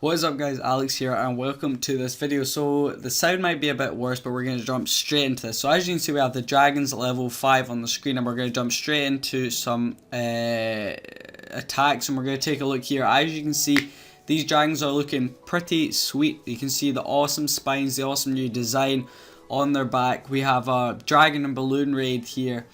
What is up guys, Alex here and welcome to this video. So the sound might be a bit worse, but we're going to jump straight into this. So as you can see, we have the dragons level 5 on the screen and we're going to jump straight into some attacks and we're going to take a look here. As you can see, these dragons are looking pretty sweet. You can see the awesome spines, the awesome new design on their back. We have a dragon and balloon raid here.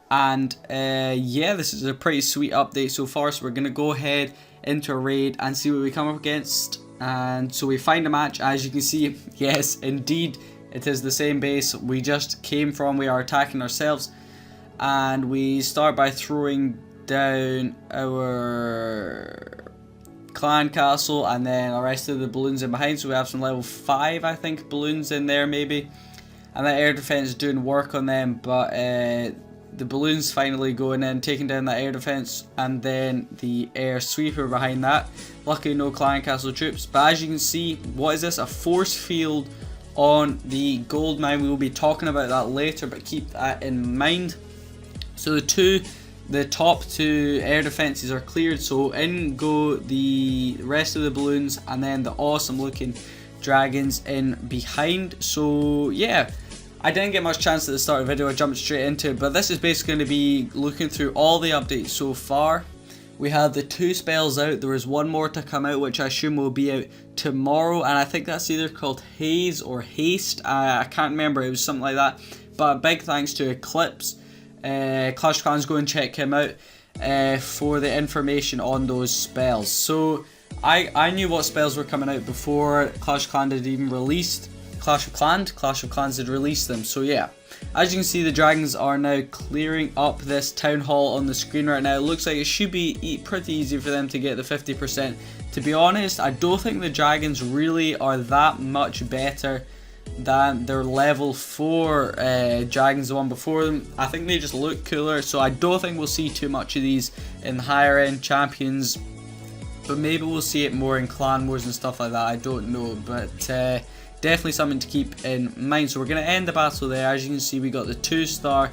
And yeah, this is a pretty sweet update so far. So we're going to go ahead into a raid and see what we come up against. And so we find a match. As you can see, yes indeed it is the same base we just came from. We are attacking ourselves and we start by throwing down our clan castle and then the rest of the balloons in behind. So we have some level 5 I think balloons in there maybe, and that air defense is doing work on them, but the balloons finally going in, taking down that air defense, and then the air sweeper behind that. Luckily no clan castle troops, but as you can see, what is this? A force field on the gold mine. We will be talking about that later, but keep that in mind. So the top two air defenses are cleared, so in go the rest of the balloons and then the awesome looking dragons in behind. So yeah, I didn't get much chance at the start of the video, I jumped straight into it, but this is basically going to be looking through all the updates so far. We had the 2 spells out, there is one more to come out which I assume will be out tomorrow, and I think that's either called Haze or Haste, I can't remember, it was something like that. But big thanks to Eclipse, Clash of Clans, go and check him out for the information on those spells. So I knew what spells were coming out before Clash of Clans had even released. Clash of Clans had released them. So yeah, as you can see, the dragons are now clearing up this town hall on the screen right now. It looks like it should be pretty easy for them to get the 50%. To be honest, I don't think the dragons really are that much better than their level 4 dragons, the one before them. I think they just look cooler, so I don't think we'll see too much of these in higher end champions, but maybe we'll see it more in clan wars and stuff like that, I don't know, but definitely something to keep in mind. So we're going to end the battle there. As you can see, we got the 2-star.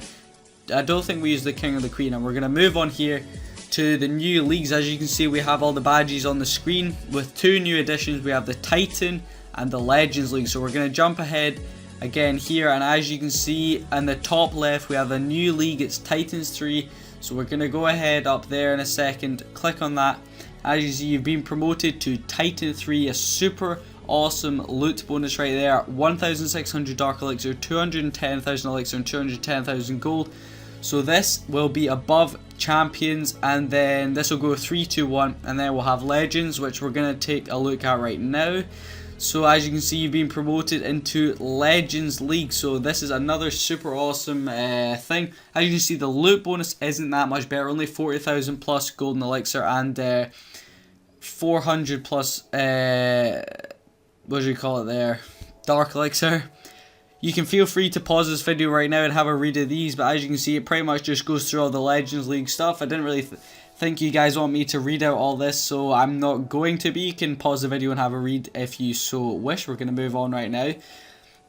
I don't think we used the king or the queen, and we're going to move on here to the new leagues. As you can see, we have all the badges on the screen with 2 new additions. We have the Titan and the Legends League. So we're going to jump ahead again here, and as you can see in the top left, we have a new league. It's Titans 3. So we're going to go ahead up there in a second, click on that. As you see, you've been promoted to Titan 3, a super awesome loot bonus right there. 1,600 dark elixir, 210,000 elixir, and 210,000 gold. So this will be above champions, and then this will go 3, 2, 1, and then we'll have legends, which we're going to take a look at right now. So as you can see, you've been promoted into Legends League. So this is another super awesome thing. As you can see, the loot bonus isn't that much better. Only 40,000 plus golden elixir and 400 plus what do you call it there? Dark elixir. You can feel free to pause this video right now and have a read of these, but as you can see, it pretty much just goes through all the Legends League stuff. I didn't really think you guys want me to read out all this, so I'm not going to be. You can pause the video and have a read if you so wish. We're going to move on right now.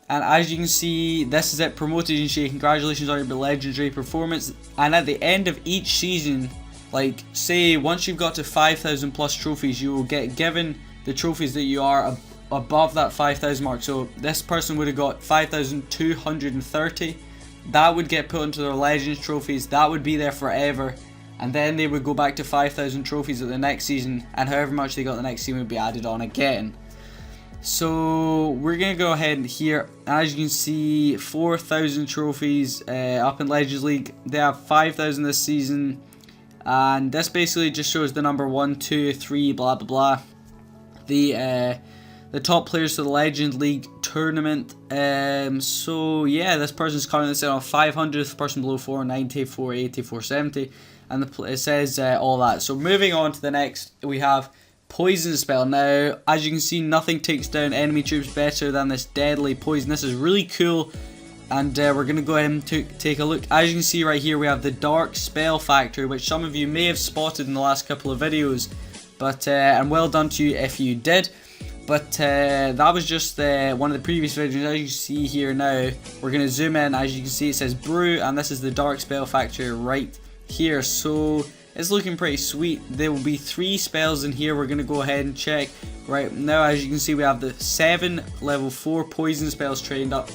And as you can see, this is it. Promoted and Shay, congratulations on your legendary performance. And at the end of each season, like say once you've got to 5,000 plus trophies, you will get given the trophies that you are above that 5,000 mark. So this person would have got 5,230. That would get put into their Legends trophies. That would be there forever, and then they would go back to 5,000 trophies at the next season, and however much they got the next season would be added on again. So we're gonna go ahead here. As you can see, 4,000 trophies up in Legends League. They have 5,000 this season, and this basically just shows the number 1, 2, 3, blah blah blah. The top players to the Legend League tournament. So yeah, this person's counting this out on 500th, person below 490, 480, 470, and it says all that. So moving on to the next, we have Poison Spell. Now, as you can see, nothing takes down enemy troops better than this deadly poison. This is really cool, and we're going to go ahead and take a look. As you can see right here, we have the Dark Spell Factory, which some of you may have spotted in the last couple of videos, but and well done to you if you did. But that was just one of the previous videos. As you see here now, we're going to zoom in. As you can see, it says brew, and this is the Dark Spell Factory right here. So it's looking pretty sweet. There will be 3 spells in here. We're going to go ahead and check right now. As you can see, we have the 7 level 4 poison spells trained up.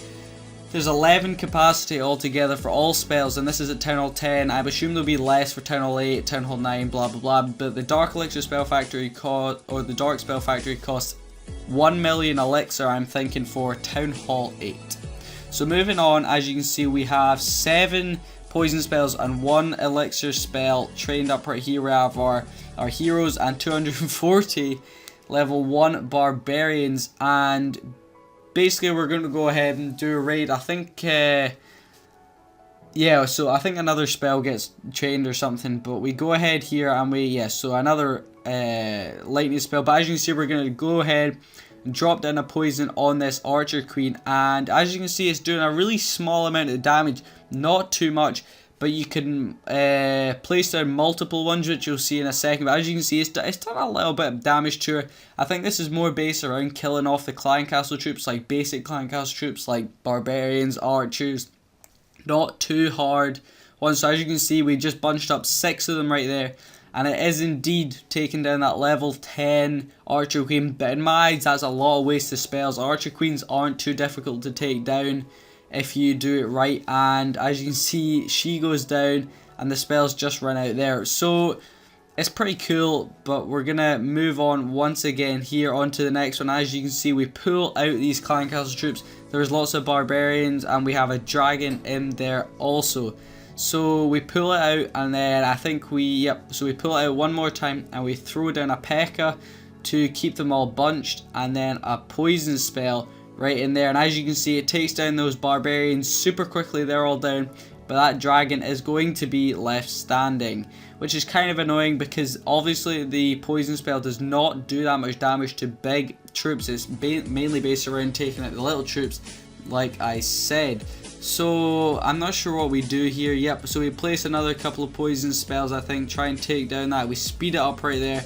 There's 11 capacity altogether for all spells, and this is at Town Hall 10. I assume there'll be less for Town Hall 8, Town Hall 9, blah blah blah. But the Dark Elixir Spell Factory the Dark Spell Factory costs 1 million elixir, I'm thinking, for Town Hall 8. So moving on, as you can see, we have 7 poison spells and 1 elixir spell trained up right here. We have our heroes and 240 level 1 barbarians, and basically we're going to go ahead and do a raid. I think yeah, so I think another spell gets trained or something, but we go ahead here and so another lightning spell. But as you can see, we're going to go ahead and drop down a poison on this archer queen, and as you can see, it's doing a really small amount of damage, not too much, but you can place down multiple ones, which you'll see in a second. But as you can see, it's done a little bit of damage to her. I think this is more based around killing off the clan castle troops, like basic clan castle troops like barbarians, archers, not too hard ones. So as you can see, we just bunched up 6 of them right there, and it is indeed taking down that level 10 archer queen. But in my eyes, that's a lot of wasted spells. Archer queens aren't too difficult to take down if you do it right, and as you can see, she goes down and the spells just run out there. So it's pretty cool, but we're gonna move on once again here onto the next one. As you can see, we pull out these clan castle troops. There's lots of barbarians, and we have a dragon in there also. So we pull it out, and then I think so we pull it out one more time, and we throw down a P.E.K.K.A. to keep them all bunched, and then a poison spell right in there. And as you can see, it takes down those barbarians super quickly. They're all down, but that dragon is going to be left standing, which is kind of annoying because obviously the poison spell does not do that much damage to big troops. It's mainly based around taking out the little troops, like I said. So I'm not sure what we do here. Yep, so we place another couple of poison spells, I think, try and take down that. We speed it up right there.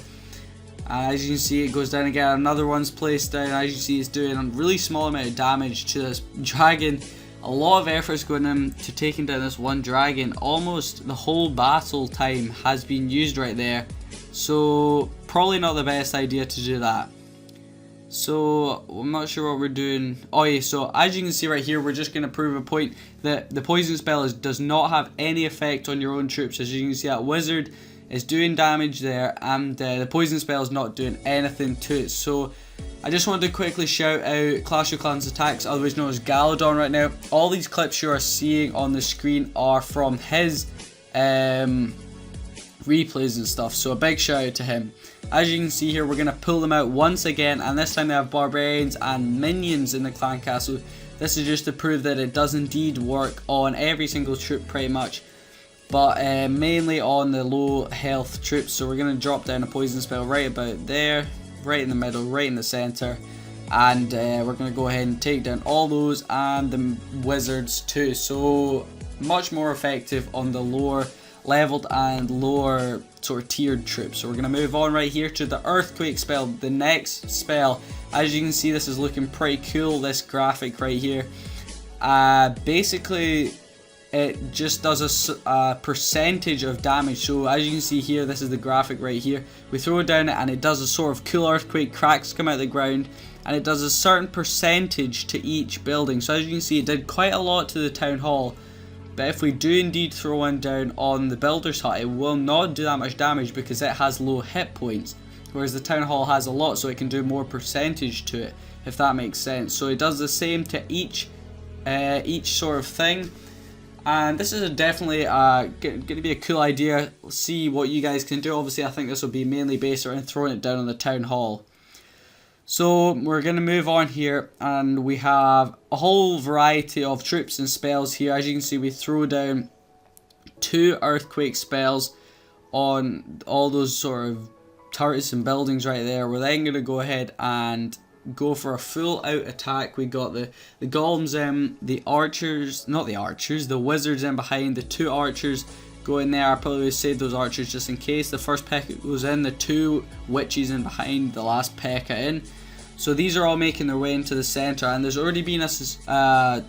As you can see, it goes down again. Another one's placed down. As you see, it's doing a really small amount of damage to this dragon. A lot of effort's going into taking down this one dragon. Almost the whole battle time has been used right there. So probably not the best idea to do that. So I'm not sure what we're doing. Oh yeah, so as you can see right here, we're just going to prove a point that the poison spell does not have any effect on your own troops. As you can see, that wizard is doing damage there, and the poison spell is not doing anything to it. So I just wanted to quickly shout out Clash of Clans Attacks, otherwise known as Galadon right now. All these clips you are seeing on the screen are from his replays and stuff, so a big shout out to him. As you can see here, we're going to pull them out once again, and this time they have barbarians and minions in the clan castle. This is just to prove that it does indeed work on every single troop pretty much, but mainly on the low health troops. So we're going to drop down a poison spell right about there, right in the middle, right in the center, and we're going to go ahead and take down all those and the wizards too. So much more effective on the lower leveled and lower sort of tiered troops. So we're going to move on right here to the earthquake spell, the next spell. As you can see, this is looking pretty cool, this graphic right here. Basically it just does a percentage of damage. So as you can see here, this is the graphic right here. We throw it down and it does a sort of cool earthquake, cracks come out of the ground, and it does a certain percentage to each building. So as you can see, it did quite a lot to the town hall, but if we do indeed throw one down on the builder's hut, it will not do that much damage because it has low hit points, whereas the town hall has a lot, so it can do more percentage to it, if that makes sense. So it does the same to each sort of thing. And this is definitely going to be a cool idea. Let's see what you guys can do. Obviously, I think this will be mainly based around throwing it down on the town hall. So we're going to move on here, and we have a whole variety of troops and spells here. As you can see, we throw down 2 earthquake spells on all those sort of turrets and buildings right there. We're then going to go ahead and go for a full out attack. We got the golems in, the archers, not the archers, the wizards in behind, the 2 archers go in there. I probably would save those archers just in case. The first P.E.K.K.A. goes in, the 2 witches in behind, the last P.E.K.K.A. in. So these are all making their way into the center, and there's already been a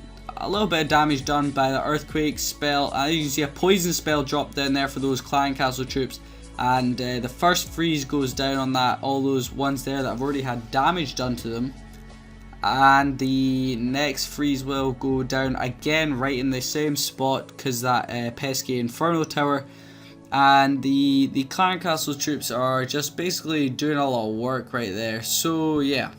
little bit of damage done by the earthquake spell. As you can see, a poison spell dropped down there for those clan castle troops, And the first freeze goes down on that, all those ones there that have already had damage done to them. And the next freeze will go down again right in the same spot, because that pesky Inferno Tower. And the Clan Castle troops are just basically doing a lot of work right there. So yeah,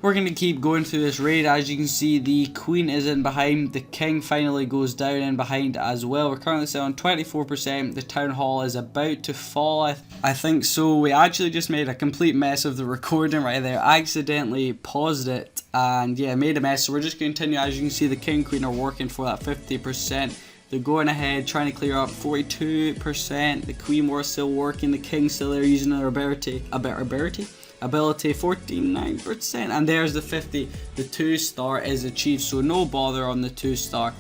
we're going to keep going through this raid. As you can see, the Queen is in behind. The King finally goes down in behind as well. We're currently still on 24%. The Town Hall is about to fall, I think so. We actually just made a complete mess of the recording right there. I accidentally paused it and yeah, made a mess. So we're just going to continue. As you can see, the King and Queen are working for that 50%. They're going ahead, trying to clear up 42%. The Queen War is still working. The King's still there using their ability 49%, and there's the 50. The 2-star is achieved, so no bother on the 2-star.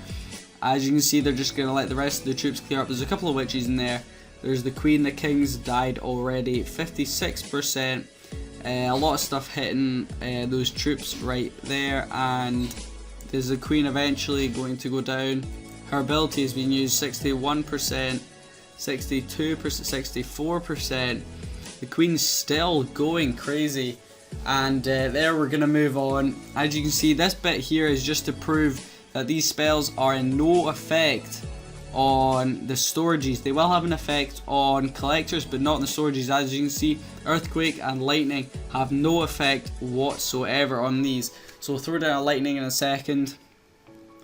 As you can see, they're just going to let the rest of the troops clear up. There's a couple of witches in there. There's the Queen. The King's died already, 56%. A lot of stuff hitting those troops right there, and there's the Queen eventually going to go down. Her ability is being used, 61%, 62%, 64%. The Queen's still going crazy, and there we're going to move on. As you can see, this bit here is just to prove that these spells are in no effect on the storages. They will have an effect on collectors, but not on the storages. As you can see, Earthquake and Lightning have no effect whatsoever on these. So we'll throw down a Lightning in a second.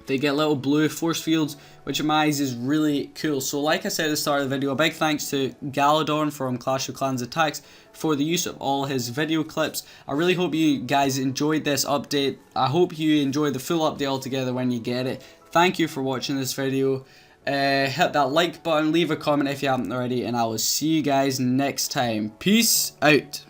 They get little blue force fields, which in my eyes is really cool. So like I said at the start of the video, a big thanks to Galadon from Clash of Clans Attacks for the use of all his video clips. I really hope you guys enjoyed this update. I hope you enjoy the full update altogether when you get it. Thank you for watching this video. Hit that like button, leave a comment if you haven't already, and I will see you guys next time. Peace out.